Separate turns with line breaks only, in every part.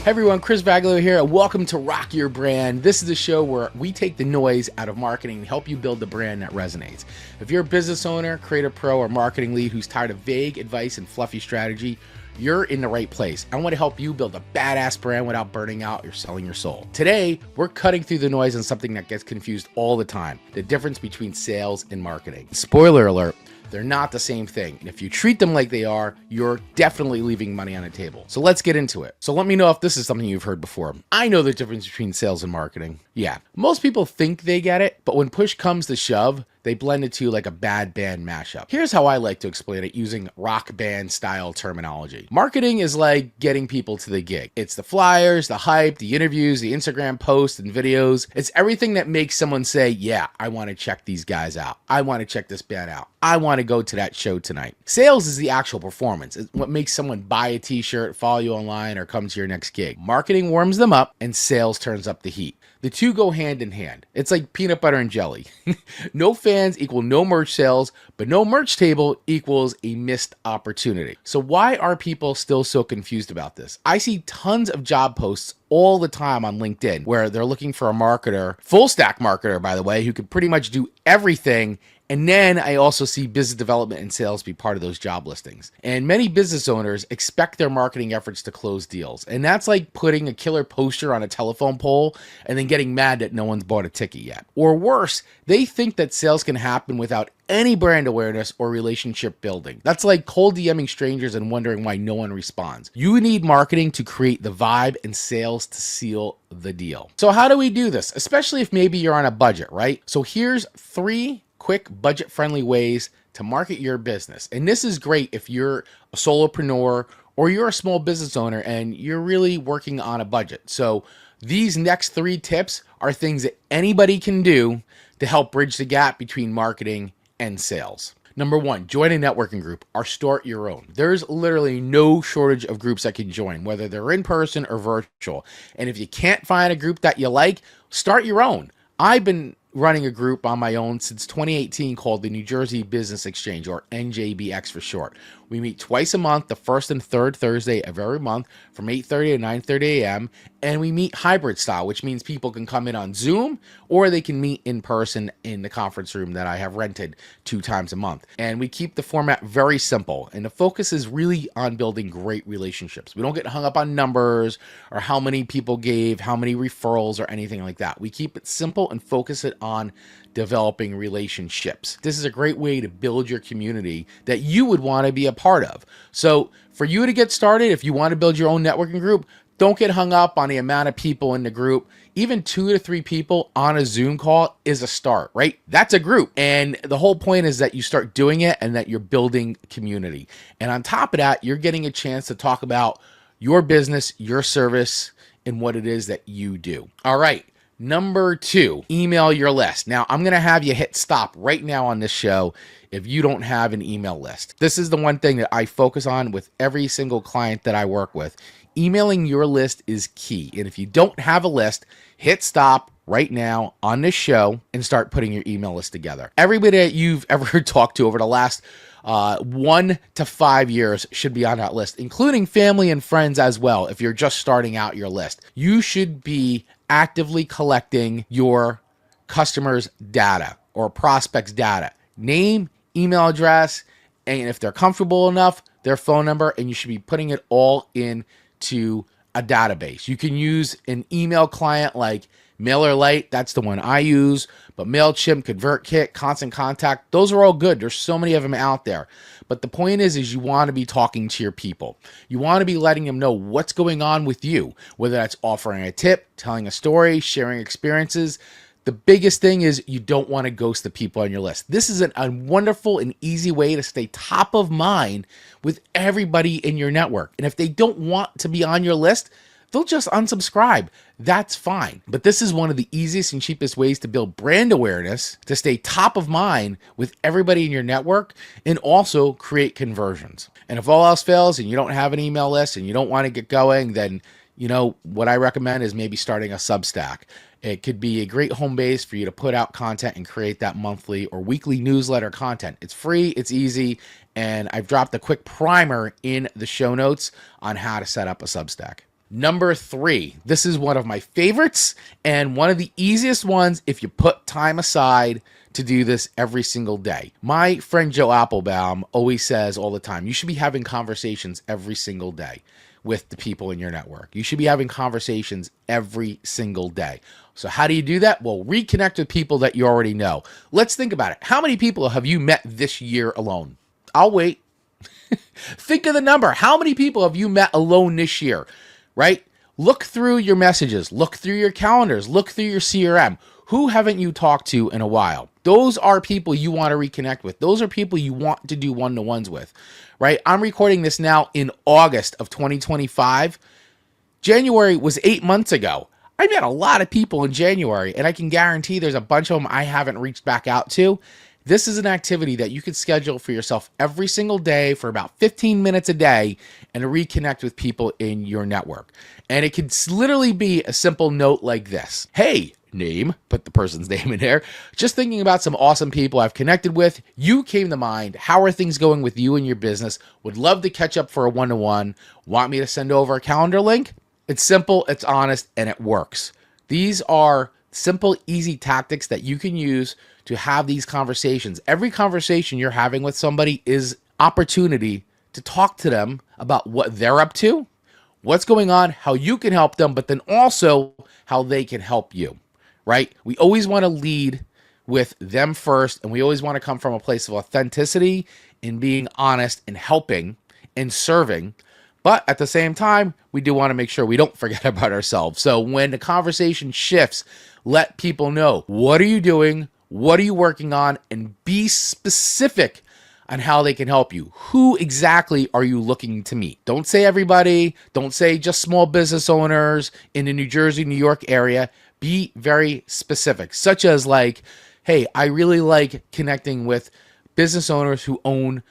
Hey everyone, Chris Baglio here, and welcome to Rock Your Brand. This is a show where we take the noise out of marketing and help you build the brand that resonates. If you're a business owner, creative pro, or marketing lead who's tired of vague advice and fluffy strategy, you're in the right place. I want to help you build a badass brand without burning out or selling your soul. Today, we're cutting through the noise on something that gets confused all the time: the difference between sales and marketing. Spoiler alert, they're not the same thing. And if you treat them like they are, you're definitely leaving money on the table. So let's get into it. So let me know if this is something you've heard before. I know the difference between sales and marketing. Yeah, most people think they get it, but when push comes to shove, they blend the two like a bad band mashup. Here's how I like to explain it using rock band style terminology. Marketing is like getting people to the gig. It's the flyers, the hype, the interviews, the Instagram posts and videos. It's everything that makes someone say, yeah, I want to check these guys out. I want to check this band out. I want to go to that show tonight. Sales is the actual performance. It's what makes someone buy a t-shirt, follow you online, or come to your next gig. Marketing warms them up and sales turns up the heat. The two go hand in hand. It's like peanut butter and jelly. No fans equal no merch sales, but no merch table equals a missed opportunity. So why are people still so confused about this? I see tons of job posts all the time on LinkedIn where they're looking for a marketer, full stack marketer, by the way, who could pretty much do everything. And then I also see business development and sales be part of those job listings. And many business owners expect their marketing efforts to close deals. And that's like putting a killer poster on a telephone pole and then getting mad that no one's bought a ticket yet. Or worse, they think that sales can happen without any brand awareness or relationship building. That's like cold DMing strangers and wondering why no one responds. You need marketing to create the vibe and sales to seal the deal. So how do we do this? Especially if maybe you're on a budget, right? So here's 3 quick budget-friendly ways to market your business. And this is great if you're a solopreneur or you're a small business owner and you're really working on a budget. So these next 3 tips are things that anybody can do to help bridge the gap between marketing and sales. Number 1, join a networking group or start your own. There's literally no shortage of groups that can join, whether they're in person or virtual. And if you can't find a group that you like, start your own. I've been running a group on my own since 2018 called the New Jersey Business Exchange, or NJBX for short. We meet twice a month, the first and third Thursday of every month from 8:30 to 9:30 a.m. And we meet hybrid style, which means people can come in on Zoom or they can meet in person in the conference room that I have rented 2 times a month. And we keep the format very simple. And the focus is really on building great relationships. We don't get hung up on numbers or how many people gave, how many referrals, or anything like that. We keep it simple and focus it on developing relationships. This is a great way to build your community that you would want to be a part of. So for you to get started, if you want to build your own networking group, don't get hung up on the amount of people in the group. Even 2 to 3 people on a Zoom call is a start, right? That's a group. And the whole point is that you start doing it and that you're building community. And on top of that, you're getting a chance to talk about your business, your service, and what it is that you do. All right. Number 2, email your list. Now, I'm going to have you hit stop right now on this show if you don't have an email list. This is the one thing that I focus on with every single client that I work with. Emailing your list is key. And if you don't have a list, hit stop right now on this show and start putting your email list together. Everybody that you've ever talked to over the last 1 to 5 years should be on that list, including family and friends as well. If you're just starting out your list, you should be actively collecting your customers' data or prospects' data, name, email address, and if they're comfortable enough, their phone number, and you should be putting it all into a database. You can use an email client like MailerLite, that's the one I use, but MailChimp, ConvertKit, Constant Contact, those are all good. There's so many of them out there. But the point is you want to be talking to your people. You want to be letting them know what's going on with you, whether that's offering a tip, telling a story, sharing experiences. The biggest thing is you don't want to ghost the people on your list. This is a wonderful and easy way to stay top of mind with everybody in your network. And if they don't want to be on your list, they'll just unsubscribe. That's fine. But this is one of the easiest and cheapest ways to build brand awareness, to stay top of mind with everybody in your network, and also create conversions. And if all else fails and you don't have an email list and you don't want to get going, then what I recommend is maybe starting a Substack. It could be a great home base for you to put out content and create that monthly or weekly newsletter content. It's free, it's easy, and I've dropped a quick primer in the show notes on how to set up a Substack. Number 3, this is one of my favorites and one of the easiest ones if you put time aside to do this every single day. My friend Joe Applebaum always says all the time, you should be having conversations every single day with the people in your network. You should be having conversations every single day. So how do you do that? Well, reconnect with people that you already know. Let's think about it. How many people have you met this year alone? I'll wait. Think of the number. How many people have you met alone this year, right? Look through your messages, look through your calendars, look through your CRM. Who haven't you talked to in a while? Those are people you want to reconnect with. Those are people you want to do one-to-ones with, right? I'm recording this now in August of 2025. January was 8 months ago. I met a lot of people in January, and I can guarantee there's a bunch of them I haven't reached back out to. This is an activity that you could schedule for yourself every single day for about 15 minutes a day and reconnect with people in your network. And it could literally be a simple note like this. Hey, name, put the person's name in there. Just thinking about some awesome people I've connected with. You came to mind. How are things going with you and your business? Would love to catch up for a one-to-one. Want me to send over a calendar link? It's simple, it's honest, and it works. These are simple, easy tactics that you can use to have these conversations. Every conversation you're having with somebody is opportunity to talk to them about what they're up to, what's going on, how you can help them, but then also how they can help you, right? We always want to lead with them first, and we always want to come from a place of authenticity and being honest and helping and serving. But at the same time, we do want to make sure we don't forget about ourselves. So when the conversation shifts, let people know, what are you doing? What are you working on? And be specific on how they can help you. Who exactly are you looking to meet? Don't say everybody. Don't say just small business owners in the New Jersey, New York area. Be very specific, such as like, hey, I really like connecting with business owners who own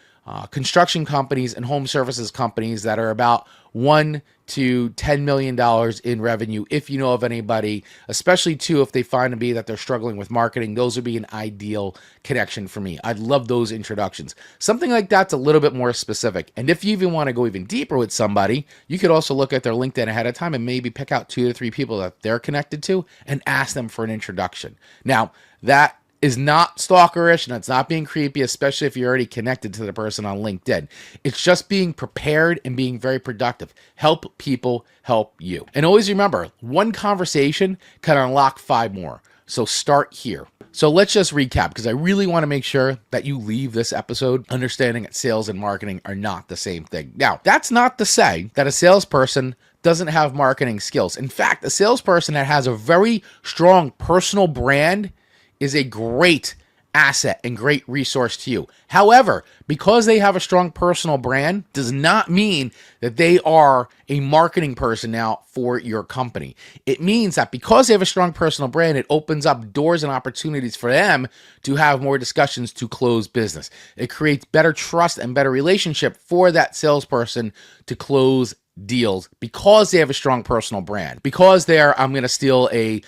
construction companies and home services companies that are about $1 to $10 million in revenue. If you know of anybody, especially too, if they find to be that they're struggling with marketing, those would be an ideal connection for me. I'd love those introductions. Something like that's a little bit more specific. And if you even want to go even deeper with somebody, you could also look at their LinkedIn ahead of time and maybe pick out 2 to 3 people that they're connected to and ask them for an introduction. Now, that is not stalkerish and it's not being creepy, especially if you're already connected to the person on LinkedIn. It's just being prepared and being very productive. Help people help you. And always remember, one conversation can unlock 5 more. So start here. So let's just recap, because I really want to make sure that you leave this episode understanding that sales and marketing are not the same thing. Now, that's not to say that a salesperson doesn't have marketing skills. In fact, a salesperson that has a very strong personal brand is a great asset and great resource to you. However, because they have a strong personal brand does not mean that they are a marketing person now for your company. It means that because they have a strong personal brand, it opens up doors and opportunities for them to have more discussions to close business. It creates better trust and better relationship for that salesperson to close deals because they have a strong personal brand. Because they're, I'm going to steal a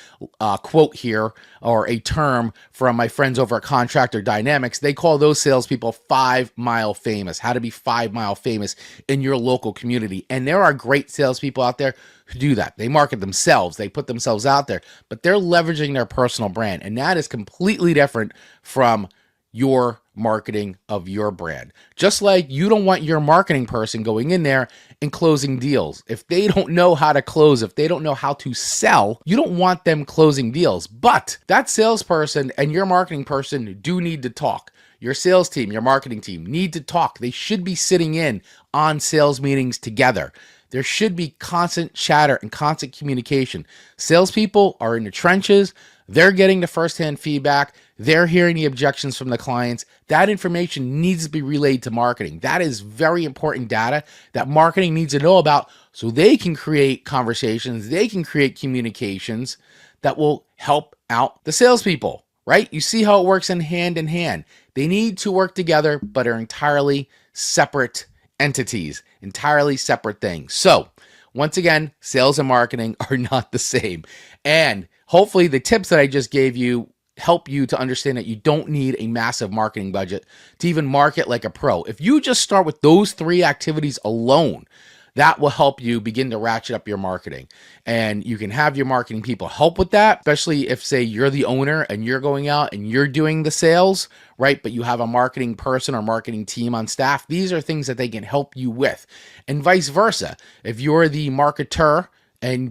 quote here or a term from my friends over at Contractor Dynamics. They call those salespeople 5 mile famous. How to be 5 mile famous in your local community. And there are great salespeople out there who do that. They market themselves. They put themselves out there, but they're leveraging their personal brand. And that is completely different from your marketing of your brand. Just like you don't want your marketing person going in there and closing deals. If they don't know how to close, if they don't know how to sell, you don't want them closing deals. But that salesperson and your marketing person do need to talk. Your sales team, your marketing team need to talk. They should be sitting in on sales meetings together. There should be constant chatter and constant communication. Salespeople are in the trenches. They're getting the firsthand feedback. They're hearing the objections from the clients. That information needs to be relayed to marketing. That is very important data that marketing needs to know about so they can create conversations, they can create communications that will help out the salespeople, right? You see how it works in hand. They need to work together, but are entirely separate entities, entirely separate things. So once again, sales and marketing are not the same. And hopefully the tips that I just gave you help you to understand that you don't need a massive marketing budget to even market like a pro. If you just start with those 3 activities alone, That will help you begin to ratchet up your marketing. And you can have your marketing people help with that, especially if, say, you're the owner and you're going out and you're doing the sales, right? But you have a marketing person or marketing team on staff. These are things that they can help you with. And vice versa. If you're the marketer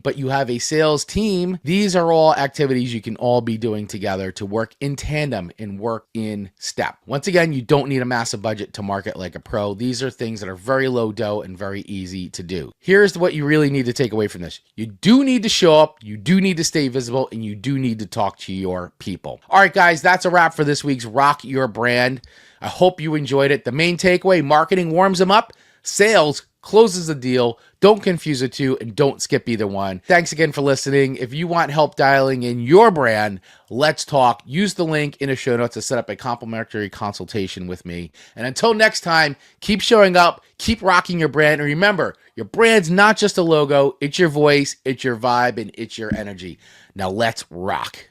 but you have a sales team, these are all activities you can all be doing together to work in tandem and work in step. Once again, you don't need a massive budget to market like a pro. These are things that are very low dough and very easy to do. Here's what you really need to take away from this. You do need to show up, you do need to stay visible, and you do need to talk to your people. All right, guys, that's a wrap for this week's Rock Your Brand. I hope you enjoyed it. The main takeaway: marketing warms them up, sales closes the deal. Don't confuse the two, and don't skip either one. Thanks again for listening. If you want help dialing in your brand, let's talk. Use the link in the show notes to set up a complimentary consultation with me. And until next time, keep showing up, keep rocking your brand. And remember, your brand's not just a logo, it's your voice, it's your vibe, and it's your energy. Now let's rock.